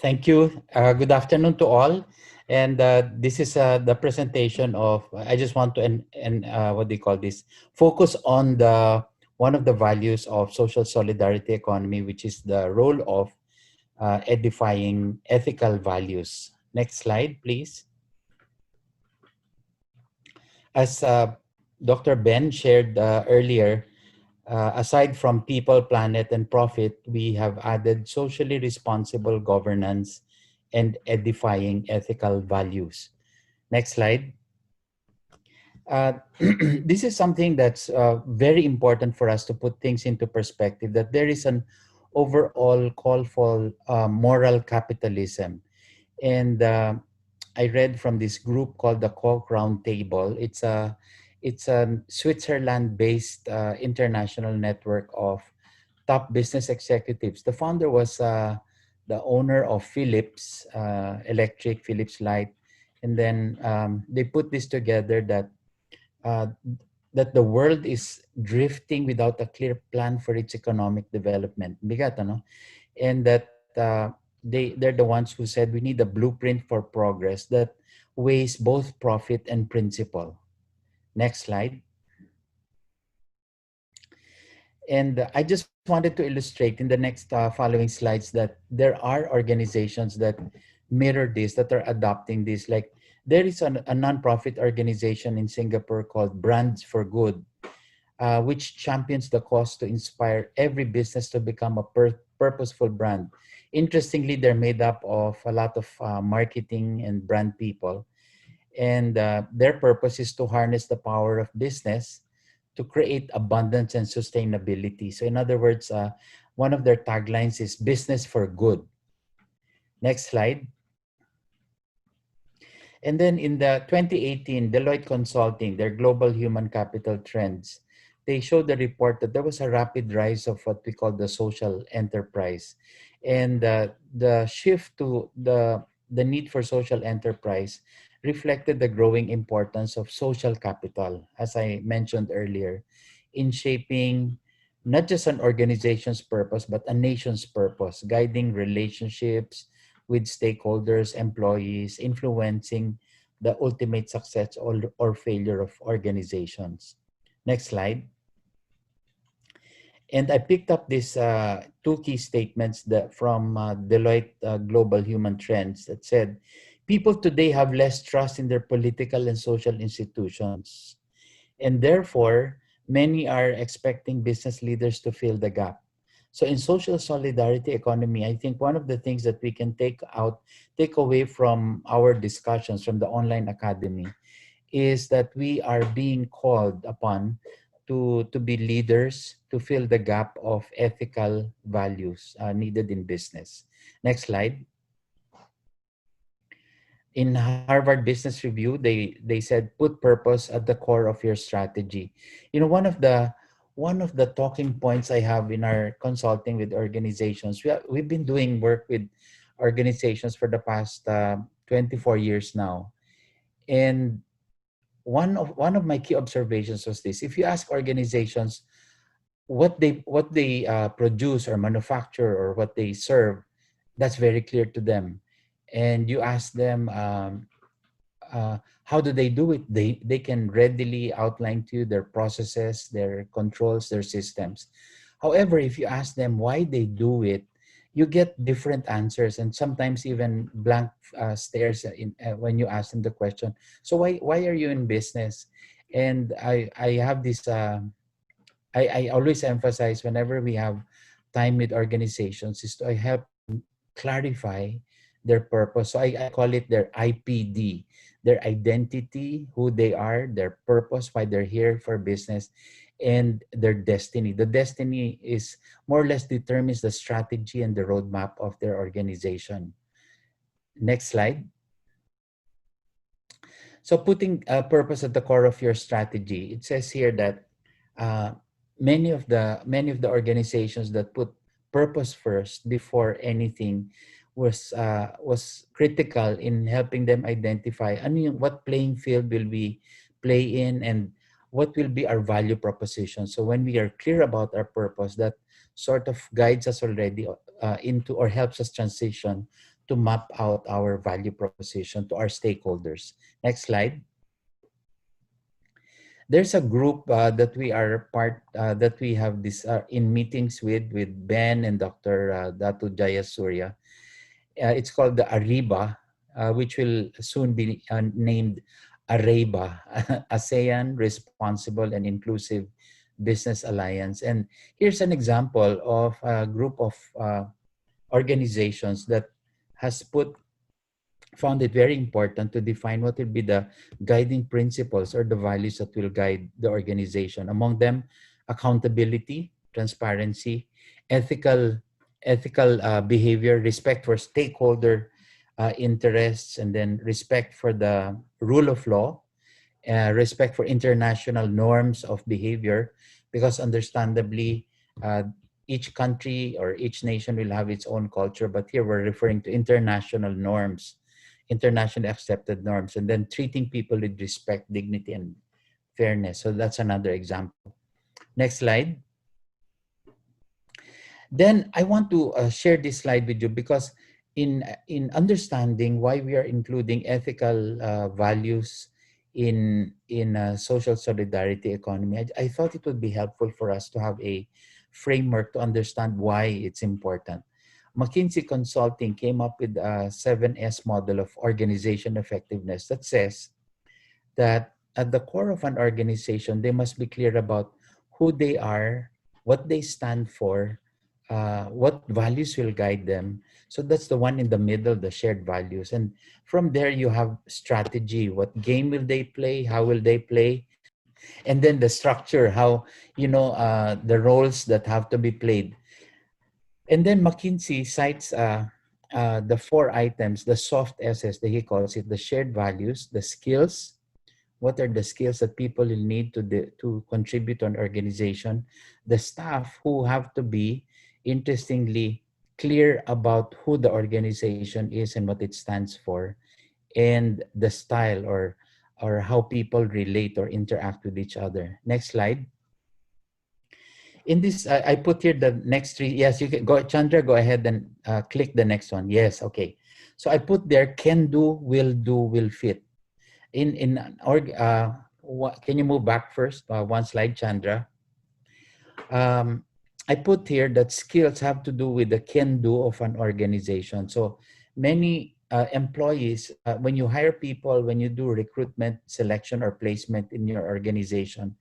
Thank you. Good afternoon to all. And this is the presentation of, I just want to, what do you call this? Focus on the one of the values of social solidarity economy, which is the role of edifying ethical values. Next slide, please. As Dr. Ben shared earlier, aside from people, planet, and profit, we have added socially responsible governance and edifying ethical values. Next slide. This is something that's very important for us to put things into perspective, that there is an overall call for moral capitalism. And I read from this group called the Cork Round Table. It's a Switzerland-based international network of top business executives. The founder was the owner of Philips Electric, Philips Light, and then they put this together uh, that the world is drifting without a clear plan for its economic development. Bigat, ano? And that they're the ones who said we need a blueprint for progress that weighs both profit and principle. Next slide. And I just wanted to illustrate in the next following slides that there are organizations that mirror this, that are adopting this. Like there is a nonprofit organization in Singapore called Brands for Good, which champions the cause to inspire every business to become a purposeful brand. Interestingly, they're made up of a lot of marketing and brand people. And their purpose is to harness the power of business to create abundance and sustainability. So in other words, one of their taglines is business for good. Next slide. And then in the 2018 Deloitte Consulting, their global human capital trends, they showed the report that there was a rapid rise of what we call the social enterprise. And the shift to the need for social enterprise reflected the growing importance of social capital, as I mentioned earlier, in shaping not just an organization's purpose, but a nation's purpose, guiding relationships with stakeholders, employees, influencing the ultimate success or failure of organizations. Next slide. And I picked up these two key statements from Deloitte Global Human Trends that said, people today have less trust in their political and social institutions. And therefore, many are expecting business leaders to fill the gap. So in social solidarity economy, I think one of the things that we can take away from our discussions from the online academy is that we are being called upon to be leaders, to fill the gap of ethical values needed in business. Next slide. In Harvard Business Review, they said put purpose at the core of your strategy. You know, one of the talking points I have in our consulting with organizations, we've been doing work with organizations for the past 24 years now, and one of my key observations was this: if you ask organizations what they produce or manufacture or what they serve, that's very clear to them. And you ask them how do they do it, they can readily outline to you their processes, their controls, their systems. However, if you ask them why they do it, you get different answers, and sometimes even blank stares when you ask them the question, so why are you in business? And I have this I always emphasize whenever we have time with organizations is to help them clarify their purpose. So I call it their IPD, their identity, who they are, their purpose, why they're here for business, and their destiny. The destiny is more or less determines the strategy and the roadmap of their organization. Next slide. So putting a purpose at the core of your strategy, it says here that uh, many of the organizations that put purpose first before anything was critical in helping them identify what playing field will we play in, and what will be our value proposition. So when we are clear about our purpose, that sort of guides us already into or helps us transition to map out our value proposition to our stakeholders. Next slide. There's a group that we are part that we have this in meetings with Ben and Dr. Datu Jayasuriya. It's called the Ariba, which will soon be named Areba, ASEAN Responsible and Inclusive Business Alliance. And here's an example of a group of organizations that has found it very important to define what will be the guiding principles or the values that will guide the organization. Among them, accountability, transparency, ethical behavior, respect for stakeholder interests, and then respect for the rule of law, respect for international norms of behavior, because understandably, uh, each country or each nation will have its own culture, but here we're referring to international norms, internationally accepted norms, and then treating people with respect, dignity, and fairness. So that's another example. Next slide. Then I want to share this slide with you because in understanding why we are including ethical values in social solidarity economy, I thought it would be helpful for us to have a framework to understand why it's important. McKinsey Consulting came up with a 7S model of organization effectiveness that says that at the core of an organization, they must be clear about who they are, what they stand for, what values will guide them. So that's the one in the middle, the shared values. And from there, you have strategy. What game will they play? How will they play? And then the structure, how, the roles that have to be played. And then McKinsey cites the four items, the soft S's that he calls it, the shared values, the skills. What are the skills that people will need to contribute to an organization? The staff who have to be, interestingly, clear about who the organization is and what it stands for, and the style or how people relate or interact with each other. Next slide. In this, I put here the next three. Yes, you can go, Chandra, go ahead and click the next one. Yes, okay. So I put there can do, will fit. Can you move back first? One slide, Chandra. Um, I put here that skills have to do with the can-do of an organization. So many employees, when you hire people, when you do recruitment, selection, or placement in your organization,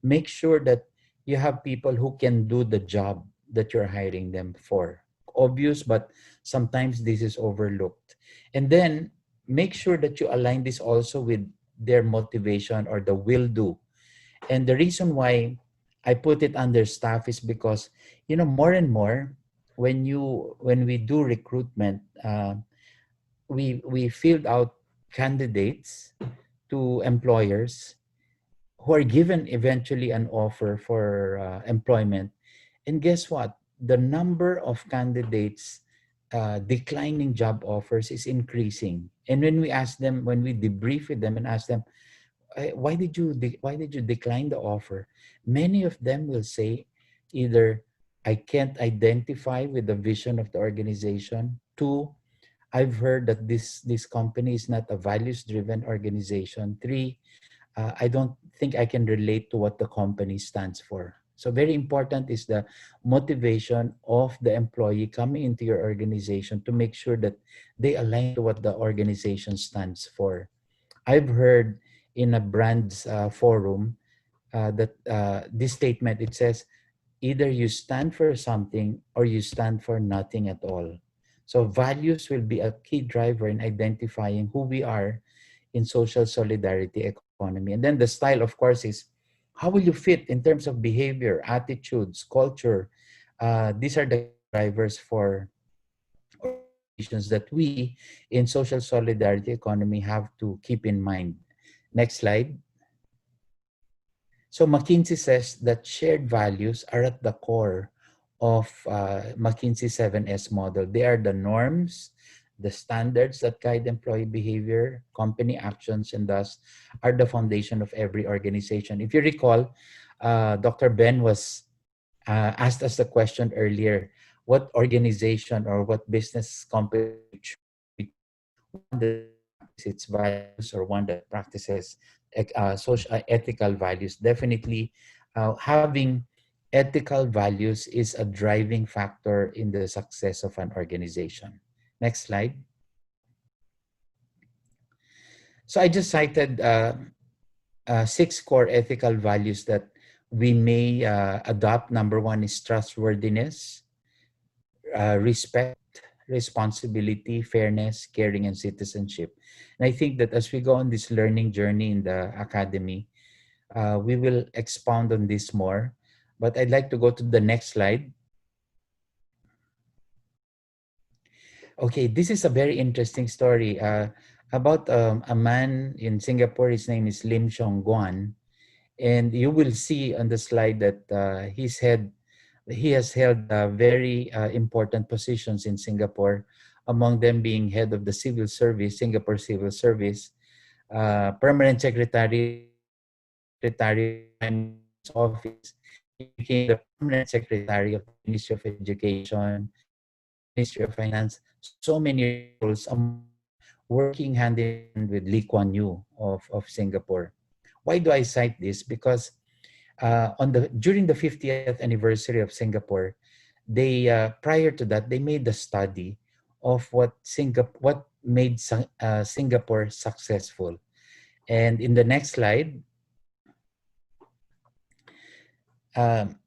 make sure that you have people who can do the job that you're hiring them for. Obvious, but sometimes this is overlooked. And then make sure that you align this also with their motivation or the will do. And the reason why I put it under staff is because, more and more when we do recruitment, we filled out candidates to employers who are given eventually an offer for employment. And guess what? The number of candidates declining job offers is increasing. And when we ask them, when we debrief with them and ask them, why did you decline the offer? Many of them will say either I can't identify with the vision of the organization. Two, I've heard that this company is not a values driven organization. Three, I don't think I can relate to what the company stands for. So very important is the motivation of the employee coming into your organization to make sure that they align to what the organization stands for. I've heard in a brand's forum that this statement, it says, either you stand for something or you stand for nothing at all. So values will be a key driver in identifying who we are in social solidarity economy. And then the style, of course, is how will you fit in terms of behavior, attitudes, culture. These are the key drivers for organizations that we in social solidarity economy have to keep in mind. Next slide. So McKinsey says that shared values are at the core of McKinsey 7S model. They are the norms, the standards that guide employee behavior, company actions, and thus are the foundation of every organization. If you recall, Dr. Ben was asked us the question earlier, what organization or what business company would you choose one that practices its values or one that practices social ethical values. Definitely, having ethical values is a driving factor in the success of an organization. Next slide. So I just cited six core ethical values that we may adopt. Number one is trustworthiness, respect, responsibility, fairness, caring, and citizenship. And I think that as we go on this learning journey in the academy, we will expound on this more. But I'd like to go to the next slide. Okay, this is a very interesting story about a man in Singapore. His name is Lim Chong Guan. And you will see on the slide that he has held very important positions in Singapore, among them being head of the civil service, Singapore Civil Service, permanent secretary of the Secretary of the Prime Minister's office. He became the permanent secretary of the Ministry of Education, the Ministry of Finance, so many roles, among them working hand in hand with Lee Kuan Yew of Singapore. Why do I cite this? Because during the 50th anniversary of Singapore, they prior to that they made a study of what made Singapore successful. And in the next slide, um,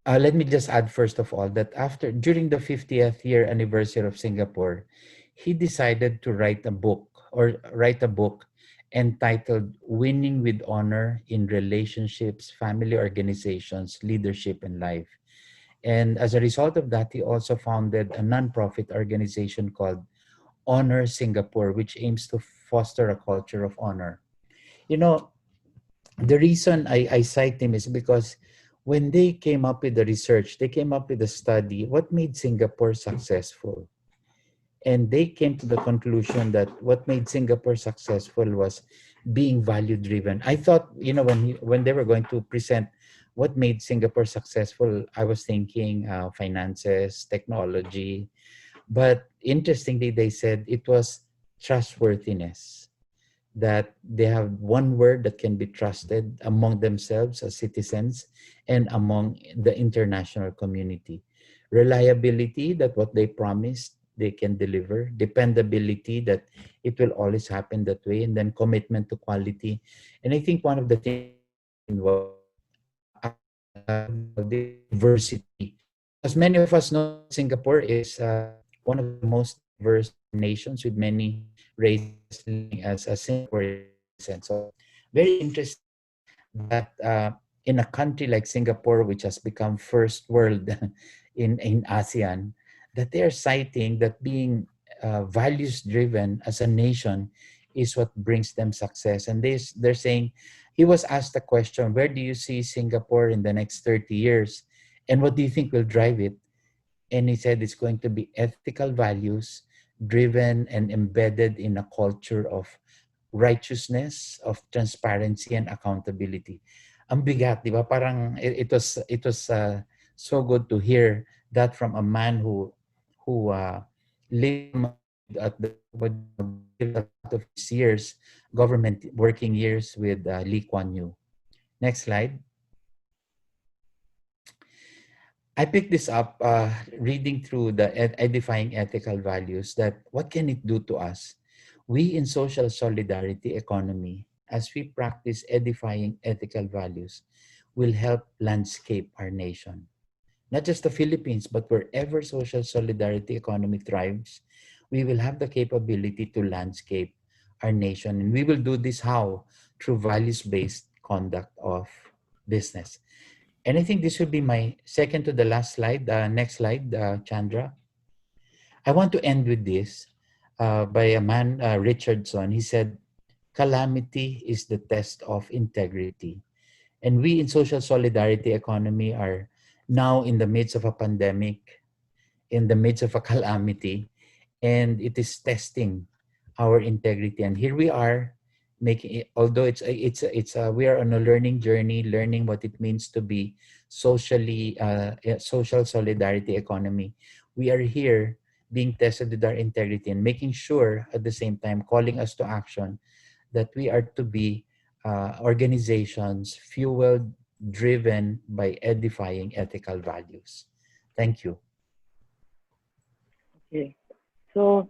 let me just add first of all that during the 50th year anniversary of Singapore, he decided to write a book entitled Winning with Honor in Relationships, Family Organizations, Leadership, and Life. And as a result of that, he also founded a nonprofit organization called Honor Singapore, which aims to foster a culture of honor. You know, the reason I cite him is because when they came up with the research, they came up with a study, what made Singapore successful. And they came to the conclusion that what made Singapore successful was being value driven. I thought, when they were going to present what made Singapore successful, I was thinking finances, technology. But interestingly, they said it was trustworthiness, that they have one word that can be trusted among themselves as citizens and among the international community. Reliability, that what they promised they can deliver. Dependability, that it will always happen that way. And then commitment to quality. And I think one of the things that they mentioned was diversity. Because many of us know that Singapore is one of the most diverse nations with many races living as Singaporean citizens. So very interesting that in a country like Singapore, which has become first world in ASEAN, that they are citing that being values driven as a nation is what brings them success. And they're saying, he was asked the question, where do you see Singapore in the next 30 years? And what do you think will drive it? And he said it's going to be ethical values driven and embedded in a culture of righteousness, of transparency and accountability. Ang bigat, di ba? Parang it was so good to hear that from a man who lived lived a lot of his years, government working years with Lee Kuan Yew. Next slide. I picked this up reading through the Edifying Ethical Values, that what can it do to us? We in social solidarity economy, as we practice edifying ethical values, will help landscape our nation. Not just the Philippines, but wherever social solidarity economy thrives, we will have the capability to landscape our nation. And we will do this how? Through values-based conduct of business. And I think this will be my second to the last slide. Next slide, Chandra. I want to end with this by a man, Richardson. He said, calamity is the test of integrity. And we in social solidarity economy are now in the midst of a pandemic, in the midst of a calamity, and it is testing our integrity. And here we are making it, although we are on a learning journey, learning what it means to be social solidarity economy. We are here being tested with our integrity, and making sure at the same time calling us to action that we are to be organizations fueled, driven by edifying ethical values. Thank you. Okay. So